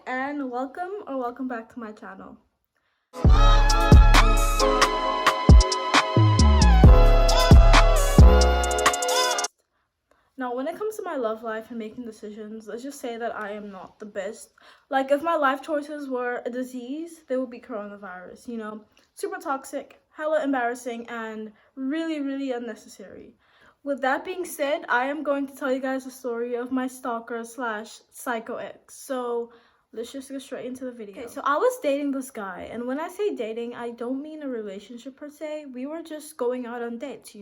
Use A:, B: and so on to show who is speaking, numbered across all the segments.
A: and welcome back to my channel. Now, when it comes to my love life and making decisions, let's just say that I am not the best. Like, if my life choices were a disease, they would be coronavirus, super toxic, hella embarrassing, and really, really unnecessary. With that being said, I am going to tell you guys the story of my stalker slash psycho ex. So let's just go straight into the video. Okay, so I was dating this guy, and when I say dating, I don't mean a relationship per se. We were just going out on dates,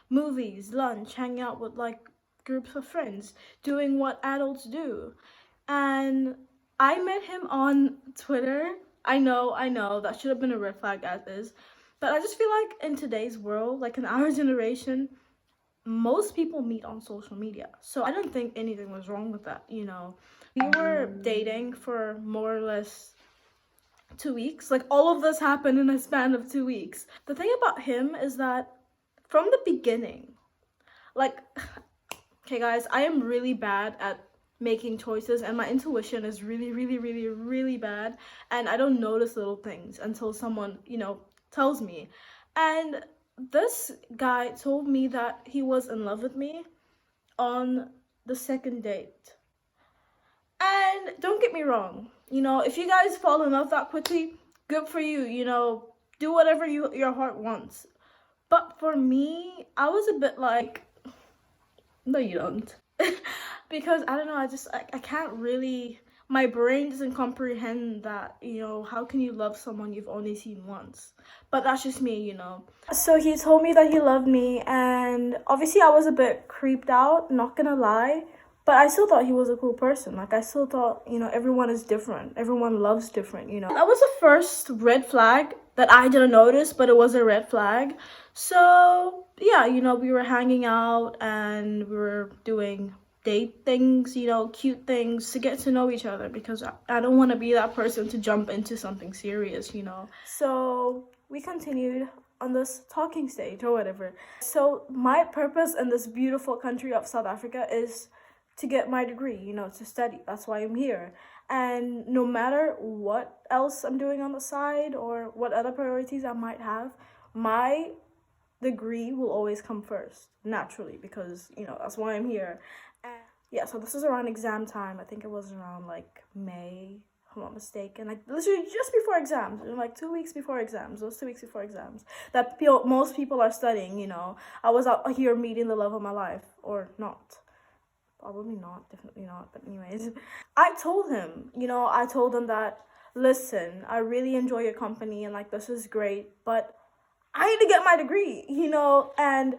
A: movies, lunch, hanging out with like groups of friends, doing what adults do. And I met him on Twitter. I know, that should have been a red flag as is. But I just feel like in today's world, like in our generation, most people meet on social media. So I don't think anything was wrong with that, We were dating for more or less 2 weeks. Like, all of this happened in a span of 2 weeks. The thing about him is that from the beginning, like, okay guys, I am really bad at making choices, and my intuition is really, really, really, really bad, and I don't notice little things until someone, tells me. And this guy told me that he was in love with me on the second date. And don't get me wrong, if you guys fall in love that quickly, good for you, do whatever your heart wants. But for me, I was a bit like, no you don't. Because I don't know, I can't really, my brain doesn't comprehend that, how can you love someone you've only seen once? But that's just me, So he told me that he loved me, and obviously I was a bit creeped out, not gonna lie. But I still thought he was a cool person. Like, I still thought, everyone is different. Everyone loves different, That was the first red flag that I didn't notice, but it was a red flag. So, yeah, we were hanging out and we were doing date things, cute things to get to know each other, because I don't want to be that person to jump into something serious, So we continued on this talking stage or whatever. So my purpose in this beautiful country of South Africa is to get my degree, to study. That's why I'm here. And no matter what else I'm doing on the side or what other priorities I might have, my degree will always come first, naturally, because, that's why I'm here. And yeah, so this is around exam time. I think it was around like May, if I'm not mistaken, like literally just before exams, like 2 weeks before exams, those 2 weeks before exams that most people are studying, I was out here meeting the love of my life, or not. Probably not, definitely not, but anyways. I told him that, listen, I really enjoy your company and like this is great, but I need to get my degree, and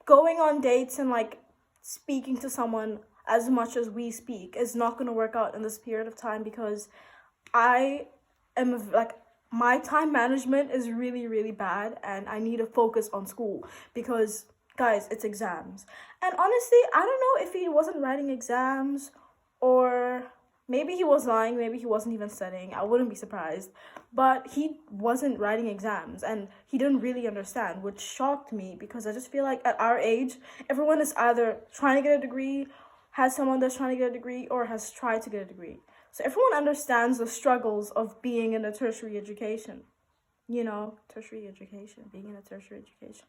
A: going on dates and like speaking to someone as much as we speak is not going to work out in this period of time, because I am like, my time management is really, really bad, and I need to focus on school because, guys, it's exams. And honestly, I don't know if he wasn't writing exams, or maybe he was lying, maybe he wasn't even studying. I wouldn't be surprised. But he wasn't writing exams, and he didn't really understand, which shocked me, because I just feel like at our age, everyone is either trying to get a degree, has someone that's trying to get a degree, or has tried to get a degree. So everyone understands the struggles of being in a tertiary education. Tertiary education, being in a tertiary education.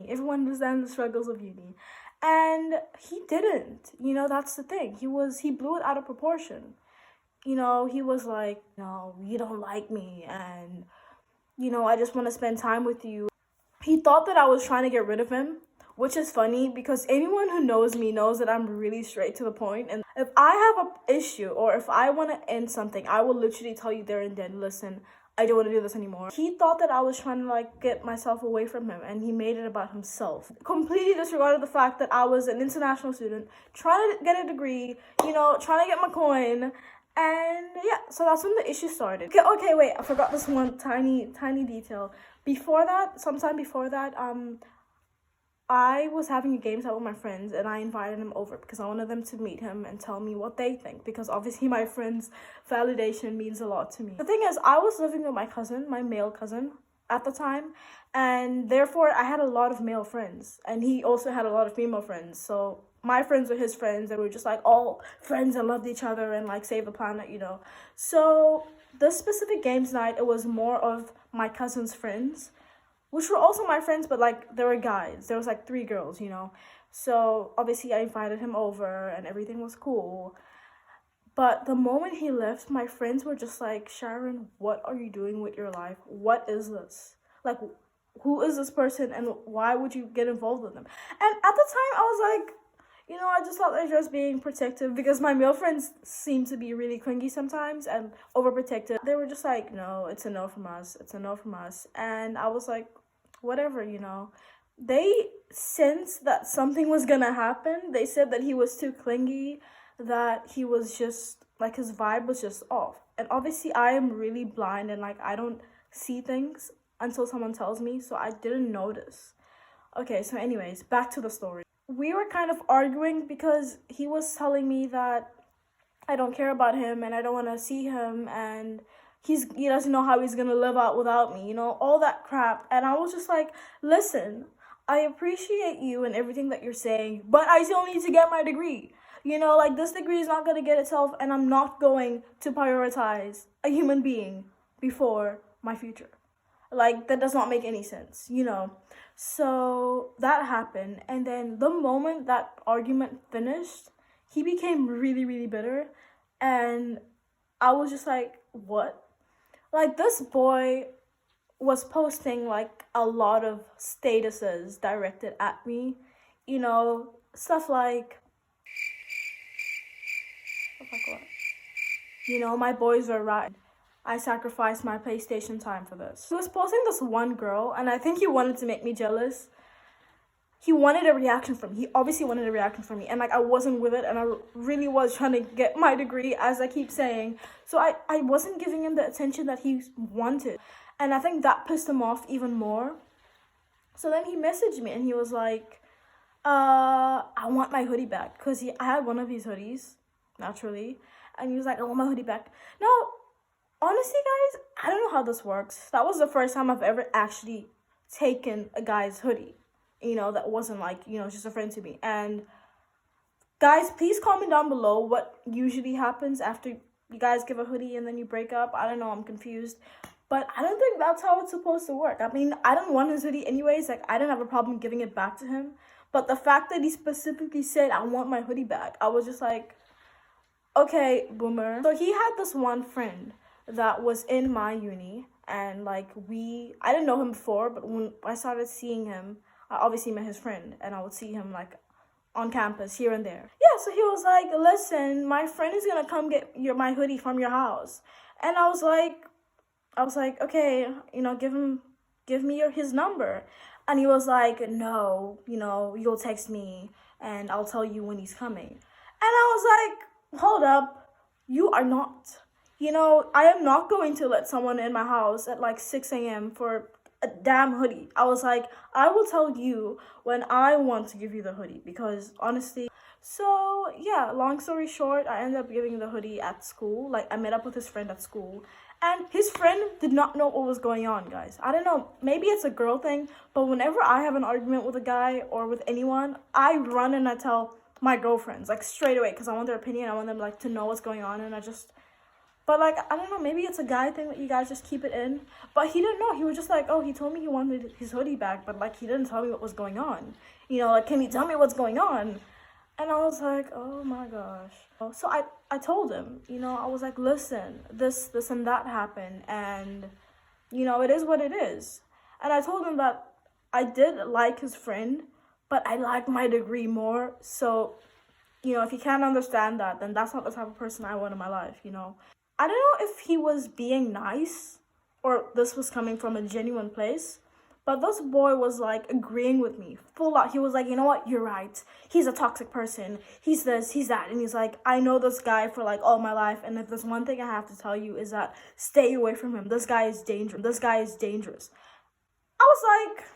A: Everyone understands the struggles of uni, and he didn't. That's the thing. He blew it out of proportion. He was like, no, you don't like me, and I just want to spend time with you. He thought that I was trying to get rid of him, which is funny, because anyone who knows me knows that I'm really straight to the point. And if I have an issue, or if I want to end something, I will literally tell you there and then, listen, I don't want to do this anymore. He thought that I was trying to like get myself away from him, and he made it about himself. Completely disregarded the fact that I was an international student, trying to get a degree, trying to get my coin. And yeah, so that's when the issue started. Okay, wait, I forgot this one tiny detail. Sometime before that, I was having a games out with my friends, and I invited them over because I wanted them to meet him and tell me what they think, because obviously my friends' validation means a lot to me. The thing is, I was living with my cousin, my male cousin at the time, and therefore I had a lot of male friends, and he also had a lot of female friends. So my friends were his friends, and we were just like all friends and loved each other and like save the planet, you know. So this specific games night, it was more of my cousin's friends, which were also my friends, but like there were guys. There was like 3 girls, you know. So obviously I invited him over and everything was cool. But the moment he left, my friends were just like, Sharon, what are you doing with your life? What is this? Like, who is this person and why would you get involved with them? And at the time, I was like, you know, I just thought they were just being protective because my male friends seem to be really clingy sometimes and overprotective. They were just like, no, it's a no from us. It's a no from us. And I was like, whatever, you know. They sensed that something was gonna happen. They said that he was too clingy, that he was just, like, his vibe was just off. And obviously, I am really blind and, like, I don't see things until someone tells me, so I didn't notice. Okay, so anyways, back to the story. We were kind of arguing because he was telling me that I don't care about him and I don't want to see him and he doesn't know how he's going to live out without me, you know, all that crap. And I was just like, listen, I appreciate you and everything that you're saying, but I still need to get my degree. You know, like, this degree is not going to get itself, and I'm not going to prioritize a human being before my future. Like, that does not make any sense, you know. So that happened, and then the moment that argument finished, he became really, really bitter, and I was just like, what? Like, this boy was posting, like, a lot of statuses directed at me, you know, stuff like, you know, my boys are right. I sacrificed my PlayStation time for this. He was posting this one girl, and I think he wanted to make me jealous. He wanted a reaction from me. He obviously wanted a reaction from me. And, like, I wasn't with it, and I really was trying to get my degree, as I keep saying. So I wasn't giving him the attention that he wanted. And I think that pissed him off even more. So then he messaged me, and he was like, I want my hoodie back. Because I had one of these hoodies, naturally. And he was like, I want my hoodie back. Now, honestly, guys, I don't know how this works. That was the first time I've ever actually taken a guy's hoodie, you know, that wasn't like, you know, just a friend to me. And guys, please comment down below what usually happens after you guys give a hoodie and then you break up. I don't know, I'm confused. But I don't think that's how it's supposed to work. I mean, I don't want his hoodie anyways. Like, I didn't have a problem giving it back to him. But the fact that he specifically said, I want my hoodie back, I was just like, okay, boomer. So he had this one friend that was in my uni, and like I didn't know him before, but when I started seeing him, I obviously met his friend, and I would see him like on campus here and there. Yeah, so he was like, listen, my friend is gonna come get my hoodie from your house. And I was like, okay, you know, give me his number. And he was like, no, you know, you'll text me and I'll tell you when he's coming. And I was like, hold up, you are not. You know, I am not going to let someone in my house at like 6 a.m. for a damn hoodie. I was like, I will tell you when I want to give you the hoodie, because honestly. So yeah, long story short, I ended up giving the hoodie at school. Like, I met up with his friend at school, and his friend did not know what was going on, guys. I don't know, maybe it's a girl thing, but whenever I have an argument with a guy or with anyone, I run and I tell my girlfriends, like, straight away, because I want their opinion. I want them, like, to know what's going on, and but, like, I don't know, maybe it's a guy thing that you guys just keep it in. But he didn't know. He was just like, oh, he told me he wanted his hoodie back, but, like, he didn't tell me what was going on. You know, like, can you tell me what's going on? And I was like, oh, my gosh. So I told him, you know, I was like, listen, this and that happened, and, you know, it is what it is. And I told him that I did like his friend, but I liked my degree more. So, you know, if you can't understand that, then that's not the type of person I want in my life, you know. I don't know if he was being nice or this was coming from a genuine place, but this boy was, like, agreeing with me full out. He was like, you know what, you're right. He's a toxic person. He's this, he's that. And he's like, I know this guy for, like, all my life, and if there's one thing I have to tell you is that stay away from him. This guy is dangerous. This guy is dangerous. I was like,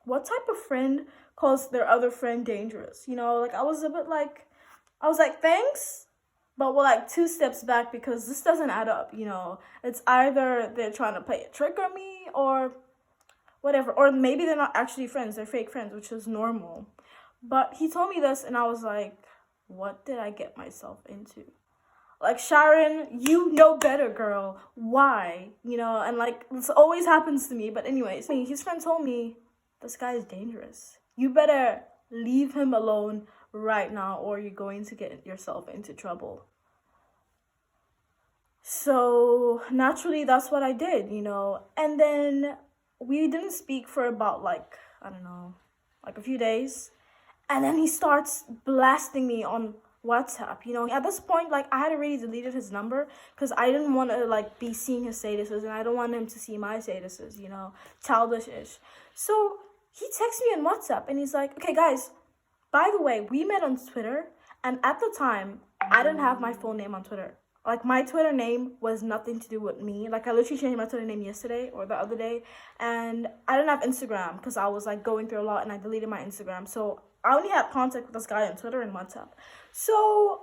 A: what type of friend calls their other friend dangerous? You know, like, I was like, thanks? But we're like 2 steps back, because this doesn't add up, you know. It's either they're trying to play a trick on me or whatever. Or maybe they're not actually friends. They're fake friends, which is normal. But he told me this and I was like, what did I get myself into? Like, Sharon, you know better, girl. Why? You know, and like, this always happens to me. But anyways, his friend told me, this guy is dangerous. You better leave him alone right now or you're going to get yourself into trouble. So naturally, that's what I did, you know. And then we didn't speak for about like, I don't know, like a few days. And then he starts blasting me on WhatsApp, you know. At this point, like, I had already deleted his number because I didn't want to like be seeing his statuses and I don't want him to see my statuses, you know, childish-ish. So he texts me on WhatsApp and he's like, okay guys, by the way, we met on Twitter, and at the time I didn't have my full name on Twitter. Like, my Twitter name was nothing to do with me. Like, I literally changed my Twitter name yesterday or the other day, and I didn't have Instagram because I was like going through a lot and I deleted my Instagram. So I only had contact with this guy on Twitter and WhatsApp. So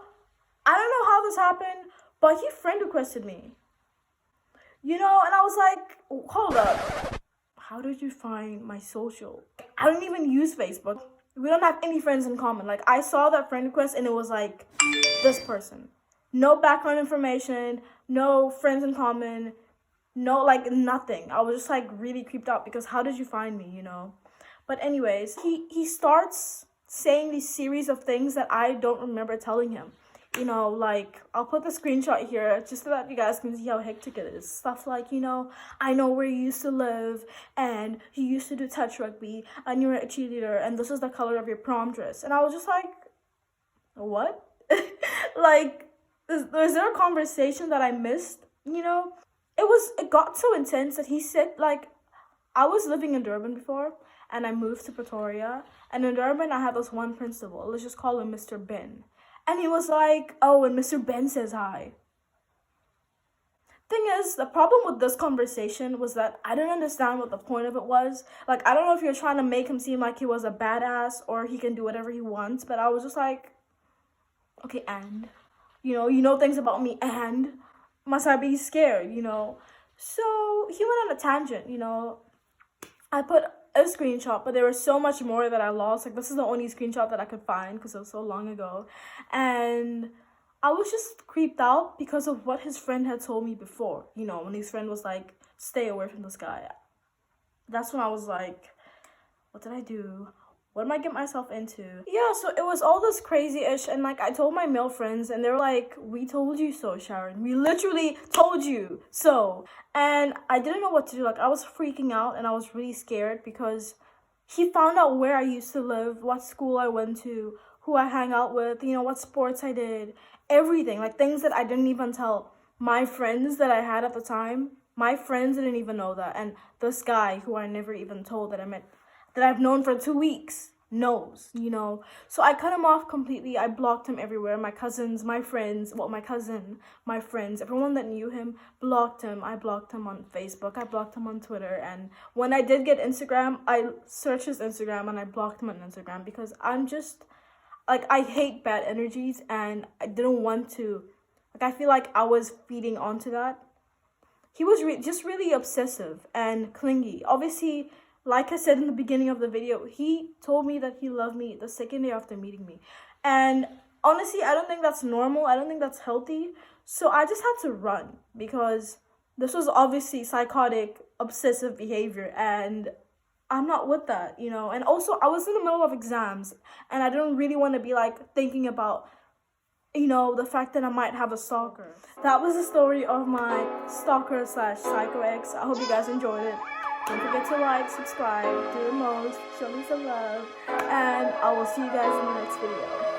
A: I don't know how this happened, but he friend requested me. You know, and I was like, hold up. How did you find my social? I don't even use Facebook. We don't have any friends in common. Like, I saw that friend request and it was like, this person. No background information, no friends in common, no, like, nothing. I was just like really creeped out because how did you find me, you know? But anyways, he starts saying these series of things that I don't remember telling him. You know, like, I'll put the screenshot here just so that you guys can see how hectic it is. Stuff like, you know, I know where you used to live, and you used to do touch rugby, and you were a cheerleader, and this is the color of your prom dress. And I was just like, what? Like, is there a conversation that I missed, you know? It got so intense that he said, like, I was living in Durban before, and I moved to Pretoria, and in Durban, I had this one principal. Let's just call him Mr. Ben. And he was like, oh, and Mr. Ben says hi. Thing is, the problem with this conversation was that I didn't understand what the point of it was. Like, I don't know if you're trying to make him seem like he was a badass or he can do whatever he wants, but I was just like, okay, and? You know things about me, and? Must I be scared, you know? So, he went on a tangent, you know? I put a screenshot, but there was so much more that I lost. Like, this is the only screenshot that I could find because it was so long ago. And I was just creeped out because of what his friend had told me before. You know, when his friend was like, stay away from this guy. That's when I was like, what did I do? What am I getting myself into? Yeah, so it was all this crazy-ish, and like I told my male friends, and they're like, we told you so, Sharon. We literally told you so. And I didn't know what to do. Like, I was freaking out, and I was really scared because he found out where I used to live, what school I went to, who I hang out with, you know, what sports I did, everything. Like, things that I didn't even tell my friends that I had at the time. My friends didn't even know that. And this guy who I never even told that I met, that I've known for 2 weeks, knows, you know. So I cut him off completely. I blocked him everywhere. My cousins, my friends, my cousin, my friends, everyone that knew him, blocked him. I blocked him on Facebook. I blocked him on Twitter. And when I did get Instagram, I searched his Instagram and I blocked him on Instagram because I'm just, like, I hate bad energies and I didn't want to, like, I feel like I was feeding onto that. He was just really obsessive and clingy. Obviously, like I said in the beginning of the video, he told me that he loved me the second day after meeting me. And honestly, I don't think that's normal. I don't think that's healthy. So I just had to run because this was obviously psychotic, obsessive behavior. And I'm not with that, you know. And also, I was in the middle of exams. And I didn't really want to be, like, thinking about, you know, the fact that I might have a stalker. That was the story of my stalker/psycho ex. I hope you guys enjoyed it. Don't forget to like, subscribe, do the most, show me some love, and I will see you guys in the next video.